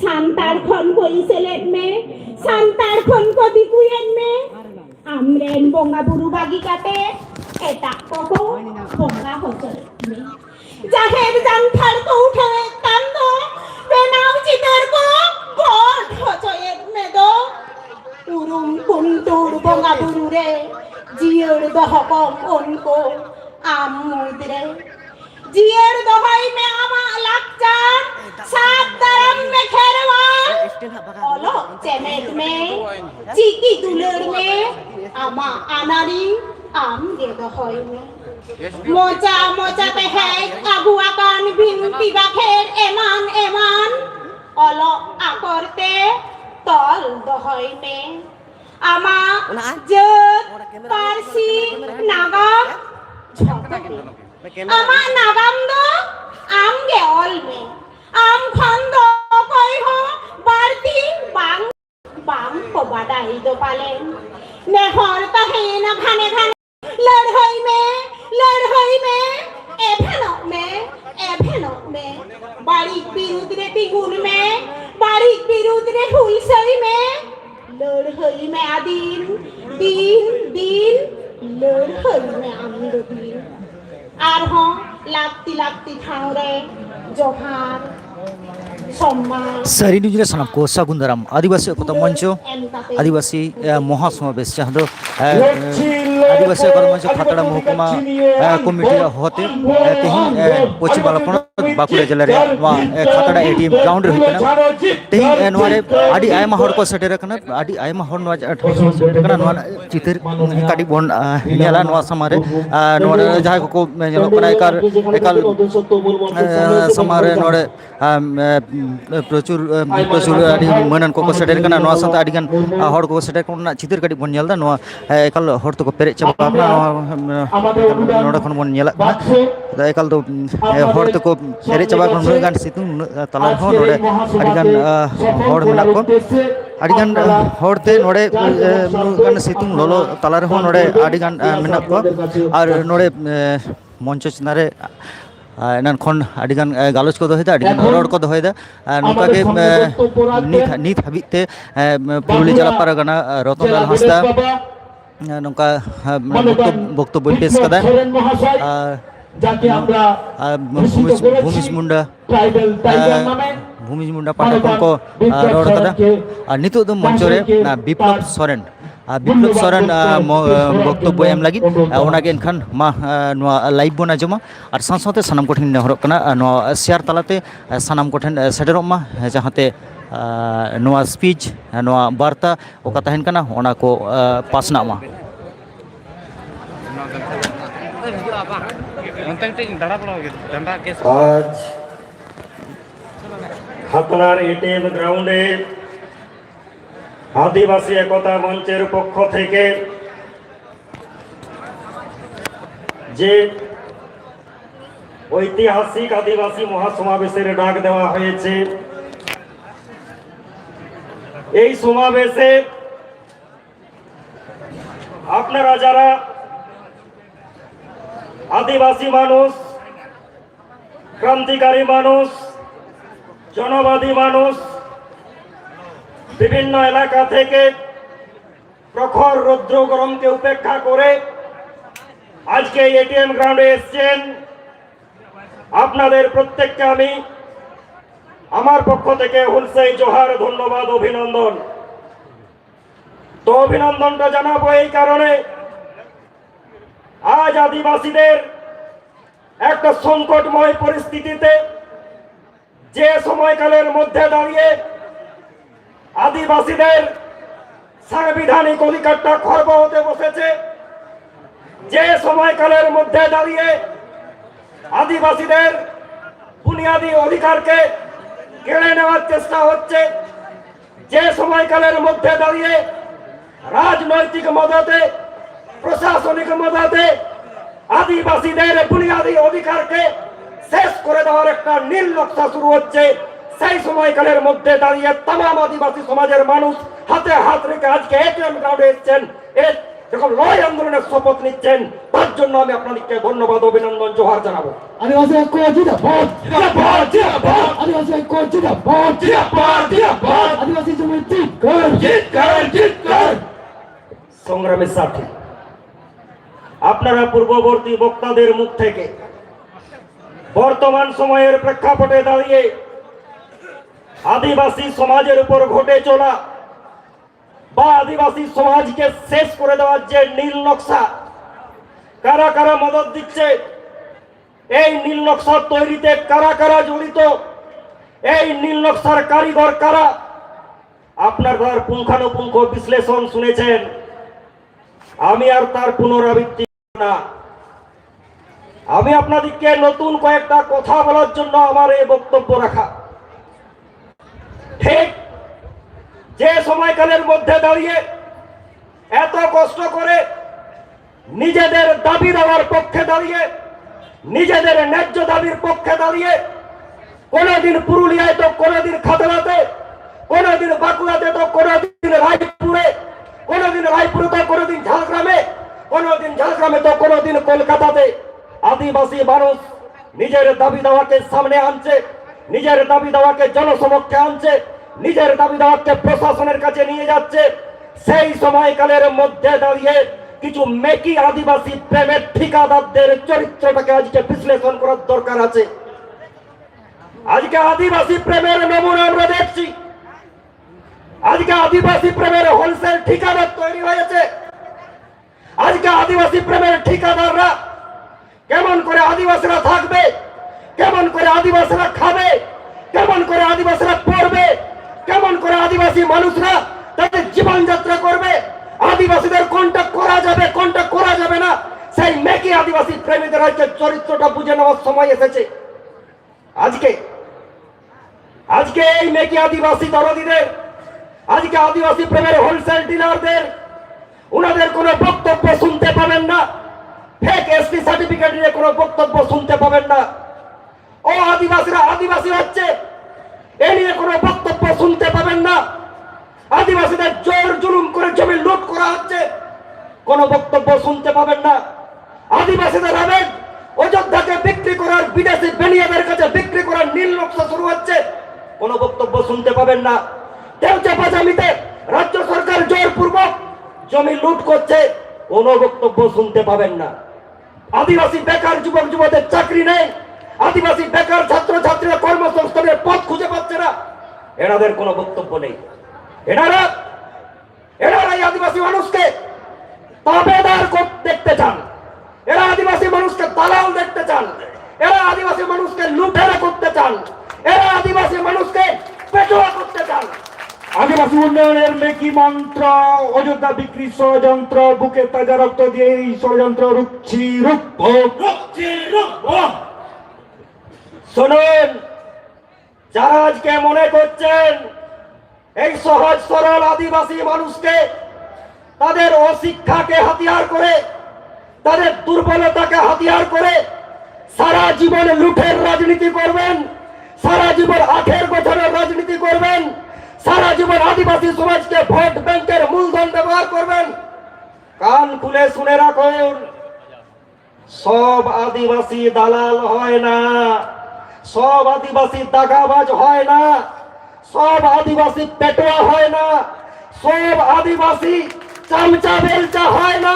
santar kon ko iselet me santar kon ko dikuyen me amren bonga buru bagi kate etak koko bonga hocer me jaher janthar ko uthe tando benau chitar ko god hocoyet me do urung kuntur bonga buru re jier dohokong onko amudre जियर दोहाई में आमा लाक्चार सात दरम में खेरवा ओलो चेमेट में cheeky दुलर में आमा आनारी आम गे दोहाई में मोचा मोचा पे है आगु आकान भिंती बाखेर एमान एमान ओलो आकरते तल दोहाई में आमा जत Parsi Naga ama nagam do am ge ol me am khando koi ho barti bang bang ko badai do palen ne hor ta he na khane khane ladhai me e pheno me bari birud re tigun me bari birud re hulsai me ladhai me adin din ladhai me amdo din आरहों लागती ठाउरे जोहार सारी news सनम को सगुंदरम आदिवासी को मंच आदिवासी महासमावेश जहाँ दो आदिवासी मंच खतड़ा महकुमा कमिटी होते तेहिं पश्चिम बालापन बाकुड़ा जिले रे खतड़ा एटीएम ग्राउंड रे तेहिं नोरे आदि आयमा हर को सेटेर कना आदि आयमा हर नोआ सेटेर कना नोआ चितर काटी बोन नेला नोआ समारे नोरे जहाँ को नेलो कना एकाल समारे नोरे प्रचुर आदि मनन को सेटेर कना नोआ साथ आदि गान हर को सेटेर कना चितर काटी बोन नेलदा नोआ एकाल हर तो को पेरे चबा नोडा खन बोन नेला एकाल तो हर तो को पेरे चबा खन नुन गान सितुं तला हो नोडे आदि गान हर मेना को आदि गान हरते नोडे नुन गान सितुं लोलो तला रे हो नोडे आदि गान मेना को आर नोडे मंच चिनारे एनान खन आदिगान गालोच को दोहेदा आदिगान रोड को दोहेदा नोका के नित हाबिते पुरुली जला पारगाना रतनलाल हांसदा नोका बक्तव्य पेश कदा भूमिज मुंडा पाठक को रोड कदा नितो दो मंच रे विप्लव सोरेन बक्तव्य एम लगी ओनागे एनखान मा नोआ लाइव बन आजमा और साथ सानाम कोठेन नेहरक कना नोआ शेयर तलाते सानाम कोठेन सेटेरक मा जहाते नोआ स्पीच नोआ वार्ता ओका तहन कना ओना को पासना मा आज खतड़ार एटीएम ग्राउंडे आदिवासी एकता मंचेर पक्ष थेके जे ऐतिहासिक आदिवासी महासमावेशेर डाक देवा हयेछे এই সমাবেশে আপনারা যারা আদিবাসী মানুষ ক্রান্তিকারী মানুষ জনবাদী মানুষ বিভিন্ন এলাকা থেকে প্রখর রৌদ্র গরমকে উপেক্ষা করে আজকে এটিএম গ্রাউন্ডে এসেছেন আপনাদের প্রত্যেককে আমি আমার পক্ষ থেকে হুলসেই জোহার ধন্যবাদ অভিনন্দন তো অভিনন্দনটা জানাবো এই কারণে আজ আদিবাসীদের একটা সংকটময় পরিস্থিতিতে যে সময়কালের মধ্যে দাঁড়িয়ে আদিবাসীদের সাংবিধানিক অধিকারটা খর্ব হতে বসেছে যে সময়কালের মধ্যে দাঁড়িয়ে আদিবাসীদের বুনিয়াদী অধিকারকে কেড়ে নেওয়ার চেষ্টা হচ্ছে যে সময়কালের মধ্যে দাঁড়িয়ে রাজনৈতিক মদতে প্রশাসনিক মদতে আদিবাসীদের বুনিয়াদী অধিকারকে শেষ করে দেওয়ার একটা নীল নকশা শুরু হচ্ছে সেই সময়কালের মধ্যে দাঁড়িয়ে तमाम আদিবাসী সমাজের মানুষ হাতে হাত রেখে আজকে এটিএম গ্রাউন্ডে এসেছেন যখন লড়াই আন্দোলনের শপথ নিচ্ছেন তার জন্য আমি আপনাদেরকে ধন্যবাদ অভিনন্দন জোহার জানাবো। আদিবাসী ঐক্য জিন্দাবাদ জিন্দাবাদ জিন্দাবাদ আদিবাসী ঐক্য জিন্দাবাদ জিন্দাবাদ জিন্দাবাদ আদিবাসী জমি জিতকার সংগ্রামের সাথী, আপনারা পূর্ববর্তী বক্তাদের মুখ থেকে বর্তমান সময়ের প্রেক্ষাপটে দাঁড়িয়ে আদিবাসী সমাজের উপর ঘটে চলা বা আদিবাসী সমাজকে শেষ করে দেওয়ার যে নীল নকশা, কারা কারা মদত দিচ্ছে, এই নীল নকশা তৈরিতে কারা কারা জড়িত, এই নীল নকশার কারিগর কারা, আপনার তার পুঙ্খানুপুঙ্খ বিশ্লেষণ শুনেছেন। আমি আর তার পুনরাবৃত্তি না। আমি আপনাদেরকে নতুন কয়েকটা কথা বলার জন্য আমার এই বক্তব্য রাখা। ঠিক যে সময়কালের মধ্যে দাঁড়িয়ে এত কষ্ট করে নিজেদের দাবি দেওয়ার পক্ষে দাঁড়িয়ে, নিজেদের ন্যায্য দাবির পক্ষে দাঁড়িয়ে, কোনোদিন পুরুলিয়ায় তো কোনোদিন খাতড়াতে, কোনোদিন বাঁকুড়াতে তো কোনোদিন রায়পুরে, কোনোদিন রায়পুরে তো কোনোদিন ঝাড়গ্রামে, কোনোদিন ঝাড়গ্রামে তো কোনোদিন কলকাতাতে আদিবাসী মানুষ নিজের দাবি দাওয়াকে সামনে আনছে, নিজের দাবি দাওয়াকে জনসমক্ষে আনছে, নিজের দাবি দাওয়াকে প্রশাসনের কাছে নিয়ে যাচ্ছে। সেই সময়কালের মধ্যে দাঁড়িয়ে কিছু মেকি আদিবাসী প্রেমের ঠিকাদারদের চরিত্রটাকে আজকে বিশ্লেষণ করার দরকার আছে। আজকে আদিবাসী প্রেমের নমুনা আমরা দেখছি। আজকে আদিবাসী প্রেমের হোলসেল ঠিকাদার তৈরি হয়েছে। আজকে আদিবাসী প্রেমের ঠিকাদাররা কেমন করে আদিবাসীরা থাকবে, কেমন করে আদিবাসীরা খাবে, কেমন করে আদিবাসীরা পড়বে, কেমন করে আদিবাসী মানুষরা তাদের জীবনযাত্রা করবে, আদিবাসীদের কোনটা করা যাবে কোনটা করা যাবে না, সেই মেকি আদিবাসী প্রেমীদের আজকে চরিত্রটা বুঝে নেওয়ার সময় এসেছে। আজকে এই মেকি আদিবাসী দরদীদের, আজকে আদিবাসী প্রেমের হোলসেল ডিলারদের, ওনাদের কোনো বক্তব্য শুনতে পাবেন না। ফেক এসটি সার্টিফিকেট নিয়ে কোনো বক্তব্য শুনতে পাবেন না। ও আদিবাসীরা আদিবাসী হচ্ছে এ নিয়ে কোনো বক্তব্য শুনতে পাবেন না। আদিবাসীদের জোর জুলুম করে জমি লুট করা হচ্ছে, কোনো বক্তব্য শুনতে পাবেন না। আদিবাসীদের আবেগ অযোধ্যাকে বিক্রি করার, বিদেশি বেনিয়াদের কাছে বিক্রি করার নীল নকশা শুরু হচ্ছে, কোনো বক্তব্য শুনতে পাবেন না। দেওচা পাজামিতে রাজ্য সরকার জোরপূর্বক জমি লুট করছে, কোনো বক্তব্য শুনতে পাবেন না। আদিবাসী বেকার যুবক যুবতীদের চাকরি নেই, আদিবাসী বেকার ছাত্র ছাত্রীরা কর্মসংস্থানের পথ খুঁজে পাচ্ছে না, এনাদের কোনো বক্তব্য নেই। এনারাই আদিবাসী মানুষকে তাবেদার দেখতে চান, এরা আদিবাসী মানুষকে দালাল দেখতে চান, এরা আদিবাসী মানুষকে লুটেরা করতে চান, এরা আদিবাসী মানুষকে পেটোয়া করতে চান। আদিবাসী উন্নয়নের মেকি মন্ত্র, অযোধ্যা বিক্রি ষড়যন্ত্র, বুকে তাজা রক্ত দিয়ে এই ষড়যন্ত্র রুখছি রুখবো। শুনুন, যারা আজকে মনে করছেন এই সহজ সরল আদিবাসী মানুষকে তাদের অশিক্ষাকে হাতিয়ার করে, তাদের দুর্বলতাকে হাতিয়ার করে সারা জীবন লুঠের রাজনীতি করবেন, সারা জীবন আখের গোছানোর রাজনীতি করবেন, সারা জীবন আদিবাসী সমাজকে ভোট ব্যাংকের মূলধন ব্যবহার করবেন, কান খুলে শুনে রাখুন, সব আদিবাসী দালাল হয় না, সব আদিবাসী দাগাবাজ হয় না, সব আদিবাসী পেটোয়া হয় না, সব আদিবাসী চামচা বেলচা হয় না।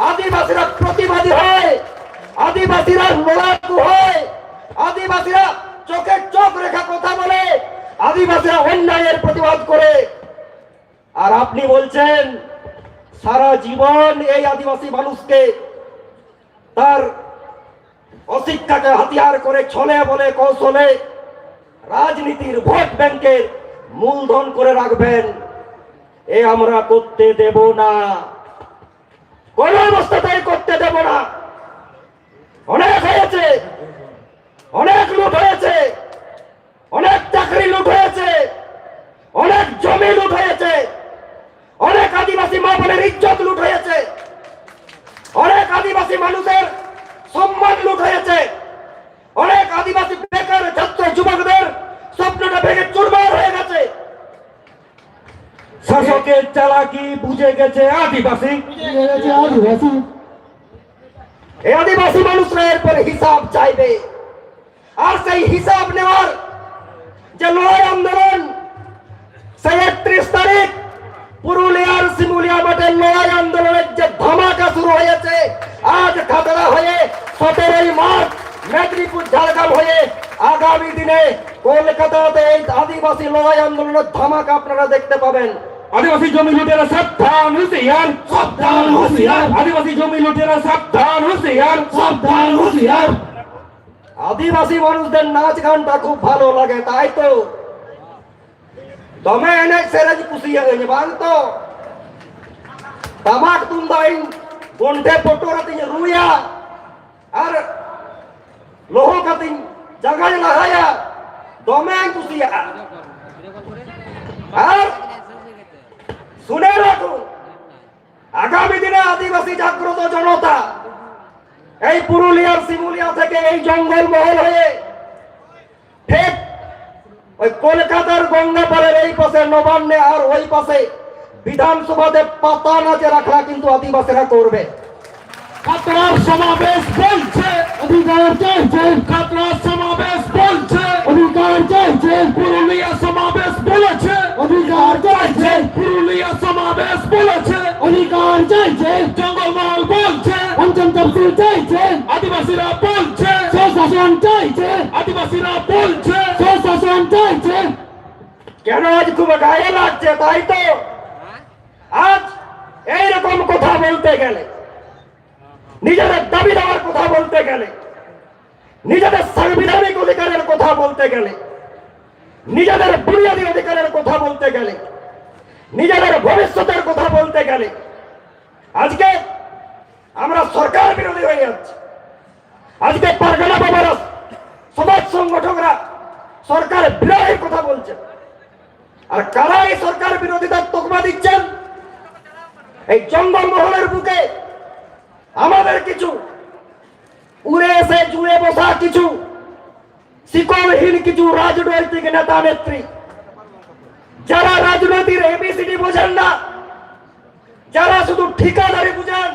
আদিবাসীরা প্রতিবাদী হয়, আদিবাসীরা লড়াকু হয়, আদিবাসীরা চোখে চোখ রেখা কথা বলে, আদিবাসীরা অন্যায়ের প্রতিবাদ করে। আর আপনি বলছেন সারা জীবন এই আদিবাসী মানুষকে তার অশিক্ষাকে হাতিয়ার করে ছলে বলে কৌশলে রাজনীতির ভোট ব্যাংকের মূলধন করে রাখবেন, এ আমরা করতে দেব না, কোন অবস্থাতেই করতে দেব না। অনেক হয়েছে, অনেক লুট হয়েছে, অনেক চাকরি লুট হয়েছে, অনেক জমি লুট হয়েছে, অনেক আদিবাসী মা বোনের ইজ্জত লুট হয়েছে, অনেক আদিবাসী মানুষের সম্মান লুট হয়েছে, অনেক আদিবাসী বেকার ছাত্র যুবকদের স্বপ্নটা ভেঙে চুরমার হয়ে গেছে। শাসকের চালাকি বুঝে গেছে আদিবাসী, এই আদিবাসী মানুষরা এরপরে হিসাব চাইবে। আর সেই হিসাব নেওয়ার যে লড়াই আন্দোলন, সেই 31 তারিখ পুরুলিয়ার শিমুলিয়া মাঠের লড়াই আন্দোলনের যে ধামাকা শুরু হয়েছে, আজ খাতড়া হয়ে 17ই মার্চ মেদিনীপুর ঝাড়গ্রাম হয়ে আগামী দিনে কলকাতাতে এই আদিবাসী লড়াই আন্দোলনের ধামাকা আপনারা দেখতে পাবেন। আদিবাসী জমি লুটেরা সাবধান হুঁশিয়ার, সাবধান হুঁশিয়ার। আদিবাসী জমি লুটেরা সাবধান হুঁশিয়ার, সাবধান হুঁশিয়ার। আদিবাসী মানুষদের নাচ গানটা খুব ভালো লাগে, তাই তো તમે એને સેરજ પૂછી આવે બાલ તો તમાક તુમ દાઈ કોંઠે પોટો રતી રૂયા আর লোহ কাতিন জাগায় লাগায়া তুমি પૂછી আর শুনে রাখুন, আগামী দিনে আদিবাসী জাগ্রত জনতা এই পুরুলিয়ার শিমুলিয়া থেকে এই জঙ্গল মহল হয়ে ঠিক ওই কলকাতার গঙ্গাপাড়ের এই পাশে নবান্নে আর ওই পাশে বিধানসভাতে পাতা নাচে রাখা কিন্তু আদিবাসীরা করবে। খাতড়ার সমাবেশ বলছে অধিকার চাইছে, খাতড়ার সমাবেশ বলছে অধিকার চাইছে, পুরুলিয়া সমাবেশ বলেছে অধিকার চাইছে, পুরুলিয়া সমাবেশ বলেছে অধিকার চাইছে, জঙ্গলমহল বলছে পঞ্চম তফসিল চাইছে, আদিবাসীরা বলছে স্বশাসন চাইছে, আদিবাসীরা বলছে স্বশাসন চাইছে। কেন আজ খুব গায়ে লাগছে, তাই তো আজ এইরকম কথা বলতে গেলে, নিজেদের দাবি দেওয়ার কথা বলতে গেলে, নিজেদের সাংবিধানিক অধিকারের কথা বলতে গেলে, নিজেদের বুনিয়াদী অধিকারের কথা বলতে গেলে, নিজেদের ভবিষ্যতের কথা বলতে গেলে আজকে আমরা সরকার বিরোধী হয়ে যাচ্ছি। আজকে পারগানা বাবারা, সমাজ সংগঠকরা সরকার বিরোধী কথা বলছে। আর কারা এই সরকার বিরোধিতার তকমা দিচ্ছেন? এই জঙ্গল মহলের বুকে আমাদের কিছু উড়ে এসে জুড়ে বসা কিছু শিকড়হীন কিছু রাজনৈতিক নেতা নেত্রী, যারা রাজনৈতিক এবিসিডি বোঝেন না, যারা শুধু ঠিকাদারি বুঝেন,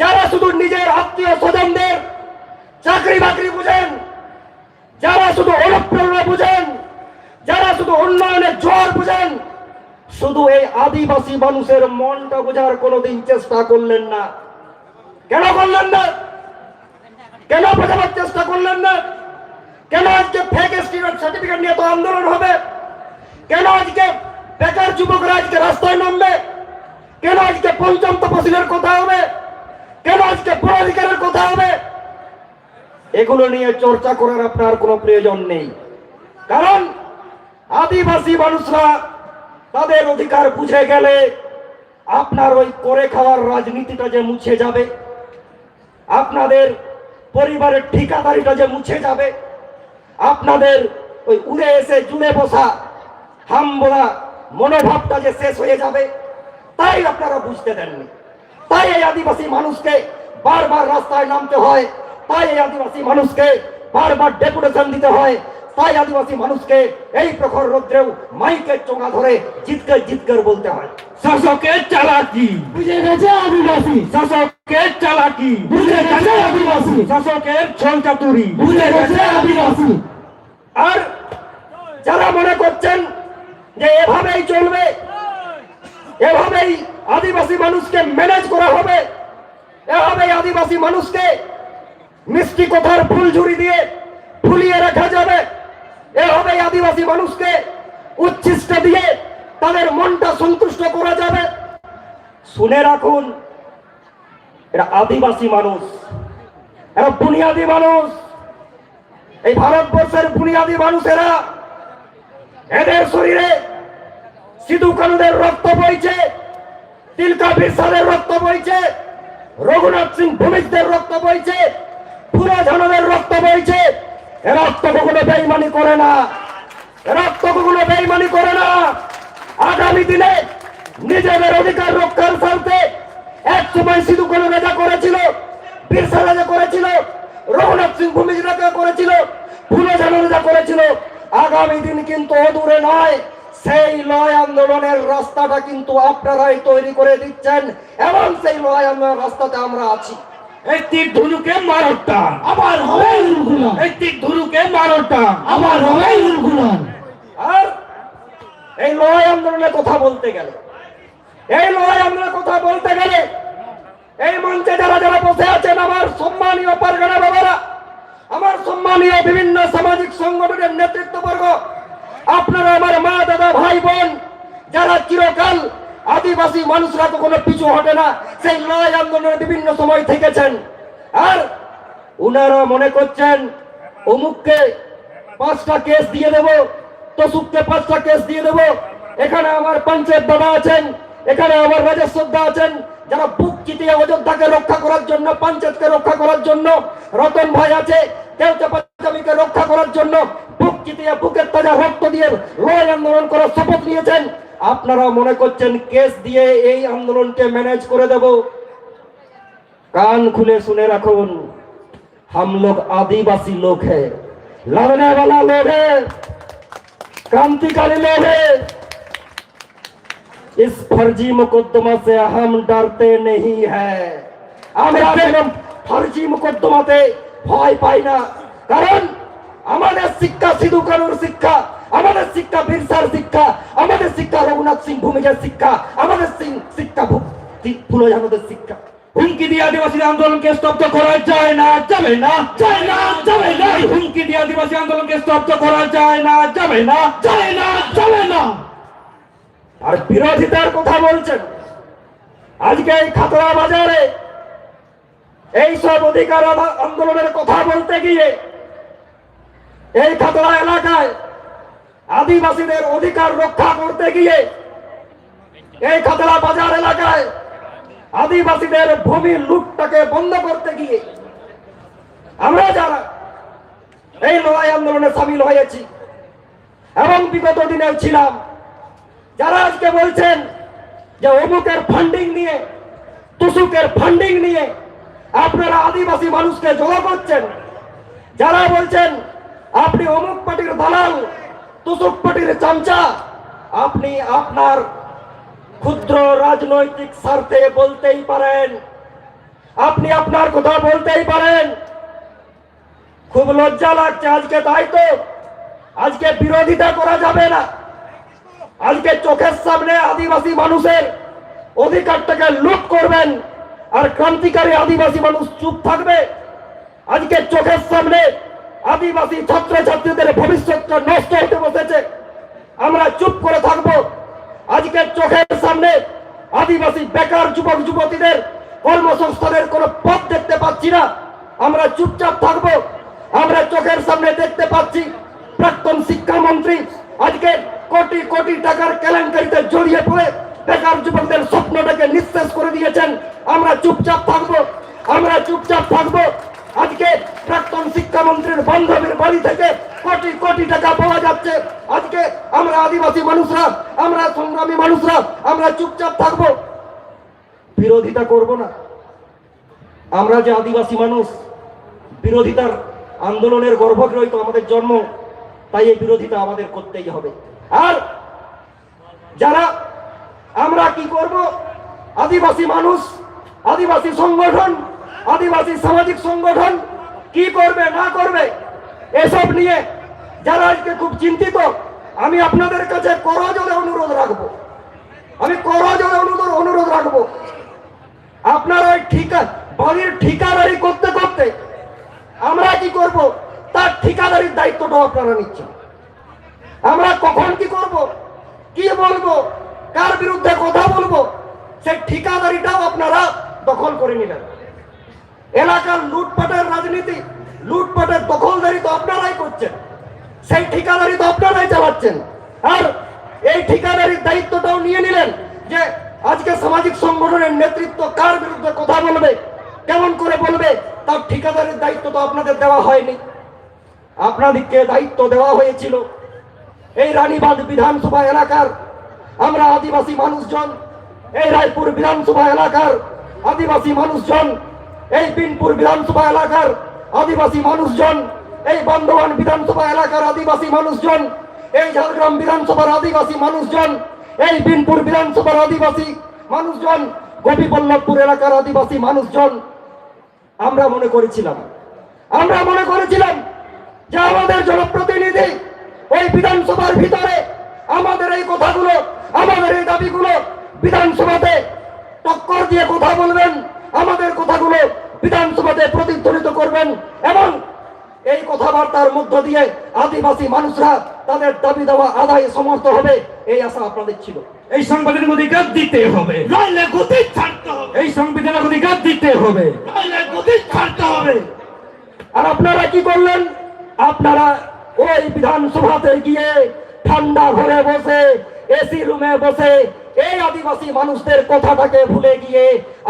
যারা শুধু নিজের আত্মীয় স্বজনদের চাকরি বাকরি বুঝেন, যারা শুধু অনুপ্রেরণা বুঝেন, যারা শুধু উন্নয়নের জোয়ার বুঝেন, শুধু এই আদিবাসী মানুষের মনটা বোঝার কোনোদিন চেষ্টা করলেন না। কেন করলেন না? কেন বোঝাবার চেষ্টা করলেন না? কেন আজকে ফেক স্টুডেন্ট সার্টিফিকেট নিয়ে তো আন্দোলন হবে? কেন আজকে বেকার যুবকরা আজকে রাস্তায় নামবে? কেন আজকে পঞ্চম তফসিলের কথা হবে? কেন আজকে পুরাধিকারের কথা হবে? এগুলো নিয়ে চর্চা করার আপনার কোনো প্রয়োজন নেই, কারণ আদিবাসী মানুষরা তাদের অধিকার বুঝে গেলে আপনার ওই করে খাওয়ার রাজনীতিটা যে মুছে যাবে, আপনাদের পরিবারের ঠিকাদারিটা যে মুছে যাবে, আপনাদের ওই উড়ে এসে জুড়ে বসা হামবোলা মনোভাবটা যে শেষ হয়ে যাবে, তাই আপনারা বুঝতে দেননি। তাই এই আদিবাসী মানুষকে বারবার রাস্তায় নামতে হয়, তাই এই আদিবাসী মানুষকে বারবার ডেপুটেশন দিতে হয়, তাই আদিবাসী মানুষকে এই প্রখর রৌদ্রেও মাইকের চোঙা ধরে জিতকার জিতকার বলতে হয়। শাসকের চালাকি বুঝে গেছে আদিবাসী, শাসকের চালাকি বুঝে গেছে আদিবাসী, শাসকের ছল চাতুরি বুঝে গেছে আদিবাসী। আর যারা মনে করছেন যে এভাবেই চলবে, এভাবেই আদিবাসী মানুষকে ম্যানেজ করা হবে, এভাবেই আদিবাসী মানুষকে মিষ্টি কথার ফুলঝুরি দিয়ে ফুলিয়ে রাখা যাবে, এভাবেই আদিবাসী মানুষকে উচ্ছিষ্ট দিয়ে তাদের মনটা সন্তুষ্ট করা যাবে, শুনে রাখুন, এরা আদিবাসী মানুষ, এরা বুনিয়াদী মানুষ, এই ভারতবর্ষের বুনিয়াদী মানুষেরা, এদের শরীরে সিধু কানুদের রক্ত বইছে, তিলকা বিরসাদের রক্ত বইছে, রঘুনাথ সিং ভূমিকদের রক্ত বইছে, ফুলা ঝানদের রক্ত বইছে। এ রক্ত কখনো বেইমানি করে না, এ রক্ত কখনো বেইমানি করে না। আগামী দিনে নিজেদের অধিকার রক্ষার স্বার্থে এক সময় সিধু কানু রাজা করেছিল, বিরসা রাজা করেছিল, রঘুনাথ সিং ভূমিক রাজা করেছিল, ফুলা ঝান রাজা করেছিল। আগামী দিন কিন্তু অদূরে নয়, সেই লড়াই আন্দোলনের রাস্তাটা কিন্তু আপনারাই তৈরি করে দিচ্ছেন এবং সেই লড়াই আন্দোলনের রাস্তাতে আমরা আছি। এই তীর ধনুকে মারো টান, আবার হবে উলগুলান। এই তীর ধনুকে মারো টান, আবার হবে উলগুলান। আর এই লড়াই আন্দোলনের কথা বলতে গেলে, এই লড়াই আন্দোলনের কথা বলতে গেলে এই মঞ্চে যারা যারা বসে আছেন, আমার সম্মানীয় পারগানা বাবারা, আমার সম্মানীয় বিভিন্ন সামাজিক সংগঠনের নেতৃত্ববর্গ, আপনারা আমার মা দাদা ভাই বোন, যারা চিরকাল আদিবাসী মানুষরা কখনো পিছু হটে না, সেই লড়াই আন্দোলনের বিভিন্ন সময় থেকেছেন। আর উনারা মনে করছেন অমুককে 5টা কেস দিয়ে দেব, তসুককে 5টা কেস দিয়ে দেব। এখানে আমার পঞ্চায়েত দাদা আছেন, এখানে আমার রাজস্বদা আছেন, যারা বুক চিতিয়ে অযোধ্যাকে রক্ষা করার জন্য, পঞ্চায়েতকে রক্ষা করার জন্য, রতন ভাই আছে দেওচা পাঞ্জাবিকে রক্ষা করার জন্য বুক চিতিয়ে বুকের তাজা রক্ত দিয়ে লড়াই আন্দোলন করার শপথ নিয়েছেন। আপনারা মনে করছেন কেস দিয়ে এই আন্দোলনকে ম্যানেজ করে দেব? কান খুলে শুনে রাখুন, हम लोग आदिवासी लोग हैं, लड़ने वाला लोग है, क्रांतिकारी लोग है। इस फर्जी मुकदमा से हम डरते नहीं है। আমরা এরকম ফর্জি মুকদ্দমাতে ভয় পাই না, কারণ আমাদের শিক্ষা সিধু কানুর শিক্ষা, আমাদের শিক্ষা বিরসার শিক্ষা, আমাদের শিক্ষা রঘুনাথ সিং ভূমিজের শিক্ষা, আমাদের শিক্ষা ফুলঝানোদের শিক্ষা। হুমকি দিয়ে আদিবাসী আন্দোলনকে স্তব্ধ করা যায় না, যাবে না, যায় না, যাবে না। হুমকি দিয়ে আদিবাসী আন্দোলনকে স্তব্ধ করা যায় না, যাবে না, যায় না, যাবে না। আর বিরোধিতার কথা বলছেন, আজকে এই খাতড়া বাজারে এই সব অধিকার আন্দোলনের কথা বলতে গিয়ে এই খাতড়া এলাকায় আদিবাসীদের অধিকার রক্ষা করতে গিয়ে এই খাতড়া বাজার এলাকায় আদিবাসীদের ভূমি লুটটাকে বন্ধ করতে গিয়ে আমরা যারা এই লড়াই আন্দোলনে সামিল হয়েছি এবং বিগত দিনেও ছিলাম, যারা আজকে বলছেন যে অমুকের ফান্ডিং নিয়ে, তুসুকের ফান্ডিং নিয়ে আপনারা আদিবাসী মানুষকে জড়ো করছেন, যারা বলছেন আপনি অমুক পার্টির দালাল, তুসুক পার্টির চামচা, আপনি আপনার ক্ষুদ্র রাজনৈতিক স্বার্থে বলতেই পারেন, আপনি আপনার কথা বলতেই পারেন। খুব লজ্জা লাগছে আজকে, তাই তো আজকে বিরোধিতা করা যাবে না। আজকে চোখের সামনে আদিবাসী মানুষের অধিকারটাকে লুট করবেন আর ক্রান্তিকারী আদিবাসী মানুষ চুপ থাকবে? আজকে চোখের সামনে আদিবাসী ছাত্রছাত্রীদের ভবিষ্যৎটা নষ্ট হতে বসেছে, আমরা চুপ করে থাকবো? আজকে চোখের সামনে আদিবাসী বেকার যুবক যুবতীদের কর্মসংস্থানের কোনো পথ দেখতে পাচ্ছি না, আমরা চুপচাপ থাকবো? আমরা চোখের সামনে দেখতে পাচ্ছি প্রাক্তন শিক্ষামন্ত্রী আজকে কোটি কোটি টাকার কেলেঙ্কারিতে জড়িয়ে পড়ে বেকার যুবকদের স্বপ্নটাকে নিঃশেষ করে দিয়েছেন, আমরা চুপচাপ থাকবো? আমরা চুপচাপ থাকবো? আজকে প্রাক্তন শিক্ষামন্ত্রীর বান্ধবীর বাড়ি থেকে কোটি কোটি টাকা পাওয়া যাচ্ছে, আজকে আমরা আদিবাসী মানুষরা, আমরা সংগ্রামী মানুষরা আমরা চুপচাপ থাকবো? বিরোধিতা করব না? আমরা যে আদিবাসী মানুষ, বিরোধিতার আন্দোলনের গর্ভগৃহই তো আমাদের জন্ম, তাই এই বিরোধিতা আমাদের করতেই হবে। আর যারা আমরা কি করব, আদিবাসী মানুষ, আদিবাসী সংগঠন, আদিবাসী সামাজিক সংগঠন কি করবে না করবে এসব নিয়ে যারা আজকে খুব চিন্তিত, আমি আপনাদের কাছে করজোড়ে অনুরোধ রাখবো, আমি করজোড়ে অনুরোধ রাখবো, আপনারা বাড়ির ঠিকাদারি করতে করতে আমরা কি করব তার ঠিকাদারির দায়িত্বটা আপনারা নিচ্ছেন। আমরা কখন কি করব, কি বলবো, কার বিরুদ্ধে কথা বলবো, সেই ঠিকাদারিটাও আপনারা দখল করে নিলেন। এলাকার লুটপাটের রাজনীতি, লুটপাটের দখলদারি তো আপনারাই করছেন, সেই ঠিকাদারি তো আপনারাই চালাচ্ছেন। আর এই ঠিকাদারির দায়িত্বটাও নিয়ে নিলেন যে আজকে সামাজিক সংগঠনের নেতৃত্ব কার বিরুদ্ধে কথা বলবে, কেমন করে বলবে, তার ঠিকাদারির দায়িত্ব তো আপনাদের দেওয়া হয়নি। আপনাদেরকে দায়িত্ব দেওয়া হয়েছিল এই রানীবাঁধ বিধানসভা এলাকার আমরা আদিবাসী মানুষজন, এই রায়পুর বিধানসভা এলাকার আদিবাসী মানুষজন, এই বিনপুর বিধানসভা এলাকার আদিবাসী মানুষজন, এই বর্ধমান বিধানসভা এলাকার আদিবাসী মানুষজন, এই ঝাড়গ্রাম বিধানসভার আদিবাসী মানুষজন, এই বিনপুর বিধানসভার আদিবাসী মানুষজন, গোপীবল্লভপুর এলাকার আদিবাসী মানুষজন, আমরা মনে করেছিলাম যে আমাদের জনপ্রতিনিধি ওই বিধানসভার ভিতরে আমাদের এই কথাগুলো, আমাদের এই দাবিগুলো বিধানসভাতে টক্কর দিয়ে কথা বলবেন, আমাদের কথাগুলো বিধানসভাতে প্রতিধ্বনিত করবেন এবং এই কথাবার্তার মধ্য দিয়ে আদিবাসী মানুষরা তাদের দাবি দেওয়া আদায়ে সমর্থ হবে, এই আশা আপনাদের ছিল। এই সাংবিধানিক অধিকার দিতে হবে, নইলে গতি ছাড়তে হবে। এই সাংবিধানিক অধিকার দিতে হবে, নইলে গতি ছাড়তে হবে। আর আপনারা কি করলেন? আপনারা ওই বিধানসভাতে গিয়ে ঠান্ডা ঘরে বসে, এসি রুমে বসে এই আদিবাসী মানুষদের কথাটাকে ভুলে গিয়ে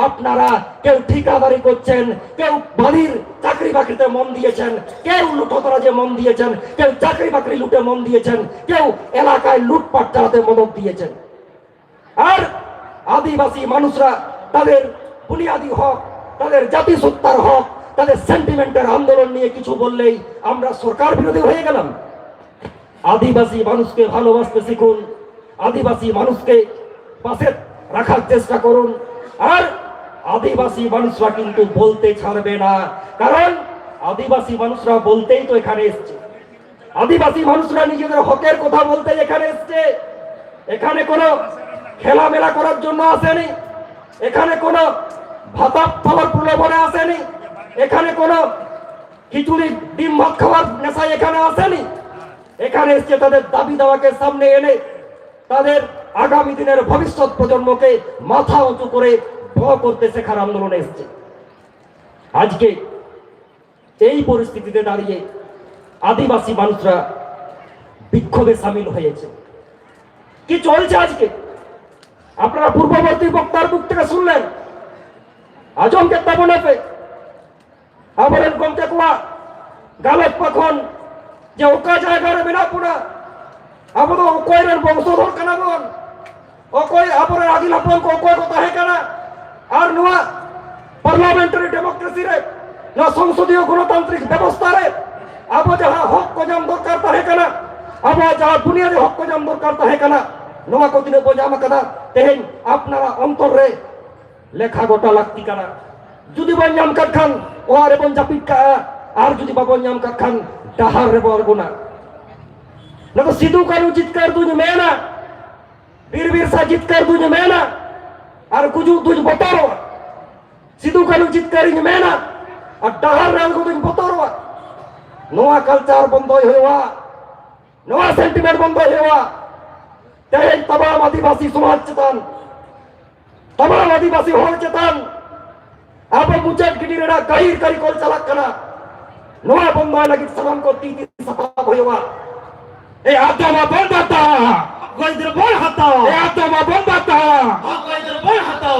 আপনারা কেউ ঠিকাদারি করছেন, কেউ বাড়ির চাকরি বাকরিতে মন দিয়েছেন, কেউ লুঠতরাজে মন দিয়েছেন, কেউ চাকরি বাকরি লুটে মন দিয়েছেন, কেউ এলাকায় লুটপাট চালাতে মদত দিয়েছেন। আর আদিবাসী মানুষরা তাদের বুনিয়াদী হক, তাদের জাতিসত্তার হক, তাদের সেন্টিমেন্টের আন্দোলন নিয়ে কিছু বললেই আমরা সরকার বিরোধী হয়ে গেলাম। আদিবাসী মানুষকে ভালোবাসতে শিখুন, আদিবাসী মানুষকে পাশে রাখার চেষ্টা করুন। আর আদিবাসী মানুষরা কিন্তু বলতে ছাড়বে না, কারণ আদিবাসী মানুষরা বলতেই তো এখানে এসছে। আদিবাসী মানুষরা নিজেদের হকের কথা বলতে এখানে এসছে। এখানে কোনো খেলামেলা করার জন্য আসেনি, এখানে কোনো ভাতা পাওয়ার প্রলোভনে আসেনি, এখানে কোনো খিচুড়ি ডিম ভাত খাওয়ার নেশায় এখানে আসেনি। এখানে এসছে তাদের দাবি দাওয়াকে সামনে এনে তাদের আগামী দিনের ভবিষ্যৎ প্রজন্মকে মাথা উঁচু করে ভয় করতে শেখার আন্দোলনে এসছে। আজকে এই পরিস্থিতিতে দাঁড়িয়ে আদিবাসী মানুষরা বিক্ষোভে সামিল হয়েছে। কি চলছে আজকে? আপনারা পূর্ববর্তী বক্তার মুখ থেকে শুনলেন, আজমকে তাবনাপে আবরেন কমতে কুয়া গালত পাখন যে ওকা জায়গার মেনাপুনা আবো তো অকয়ের বংশধর কানা বন, অকয় আবরের আদিল হপন কো অকয় কথা হে কানা। আর নোয়া পার্লামেন্টারি ডেমোক্রেসি রে, না সংসদীয় গণতান্ত্রিক ব্যবস্থা রে আবো যাহা হক কো জাম দরকার তাহে কানা, আবো যাহা বুনিয়াদী হক কো জাম দরকার তাহে কানা, নোয়া কো দিনে বোঝাম কানা। তেহেন আপনারা অন্তর রে লেখা গোটা লাগতি কানা। যদি বন জাম কাট খান ওয়ার এবং জাপিট কা, আর যদি বাবন জাম কাট খান ডাহার রে বর গুনা। না তো সিধু কানু জিতকার তুঝ মেনা, বীর বিরসা জিতকার তুঝ মেনা, আর কুজু তুঝ বতরवा। সিধু কানু জিতকার ইñ মেনা আর ডাহার রে আলগো তুঝ বতরवा। নোয়া কালচার বন্ধ হইওয়া, নোয়া সেন্টিমেন্ট বন্ধ হইওয়া। তেহেন तमाम आदिवासी समाज चेतन, तमाम आदिवासी हल चेतन अब मुचाट गिटी रेडा गहिर करी कोल चालक कना। নোয়া বন্ধ হয় লাগি সালাম কো তিতি সাফা হইওয়া। এই আত্মা বন্ধাতা কইদের বল হাতা, এই আত্মা বন্ধাতা কইদের বল হাতা।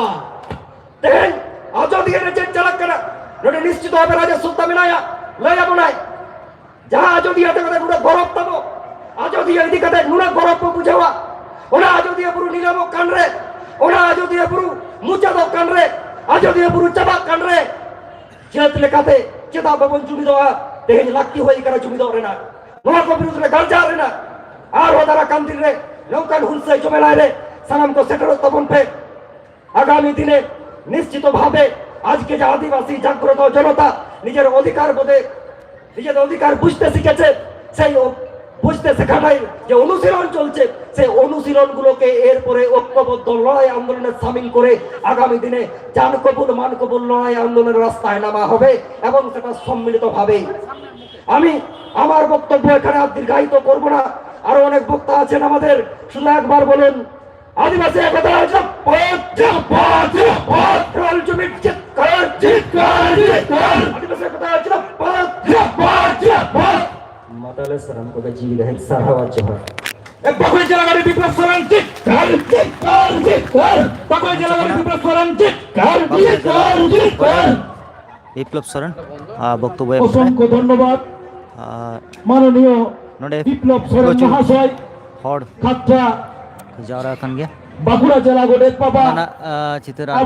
তেহেন আজদি এর যে চালক করা নডে নিশ্চিত হবে রাজা সুলতান মিলায়া লয়া বনাই। যাহা আজদি আতে কথা নুরা গরব তবো, আজদি এদি কথা নুরা গরব বুঝাওয়া। ওনা আজদি পুরো নিলাম কানরে, ওনা আজদি পুরো মুচাদ কানরে, আজদি পুরো চাবা কানরে জেত লেখাতে চেতা ভবন জমি দেওয়া। তেহেন লাকি হই করা জমি দেওয়া রে না, নোয়া কো বিরুদ্ধে গালজা রে না। আর ওদারা কান্দির রে নৌকান হুলসে জমেলায় রে সালাম কো সেটার তপন পে। আগামী দিনে নিশ্চিতভাবে আজকে যে আদিবাসী জাগ্রত জনতা নিজের অধিকার বোধে নিজেদের অধিকার বুঝতে শিখেছে, সেই বুঝতে শেখাটাই যে অনুশীলন চলছে, সেই অনুশীলনগুলোকে এরপরে ঐক্যবদ্ধ লড়াই আন্দোলনে সামিল করে আগামী দিনে জান কবুল মান কবুল লড়াই আন্দোলনের রাস্তায় নামা হবে এবং সেটা সম্মিলিতভাবে। আমি আমার বক্তব্য এখানে আর দীর্ঘায়িত করব না, আরো অনেক বক্তা আছেন আমাদের, শুধু একবার বলুন আদিবাসী একতা আছে জমি চিৎকার চিৎকার চিৎকার। আদিবাসী একতা আছে মাতালে সালাম কো জি রহে সারাওয়া জোহর। এক বাকুড়া জেলাগাড়ি বিপ্লব সরেন চিৎকার চিৎকার চিৎকার। বাকুড়া জেলাগাড়ি বিপ্লব সরেন চিৎকার চিৎকার চিৎকার। বিপ্লব সরেন বক্তব্য অসংখ্য ধন্যবাদ মাননীয় বিপ্লব সরেন মহাশয়। হড় খাতরা যাওরা কান গিয়া বাঁকুড়া জেলা গোডের পাবা চিত্রা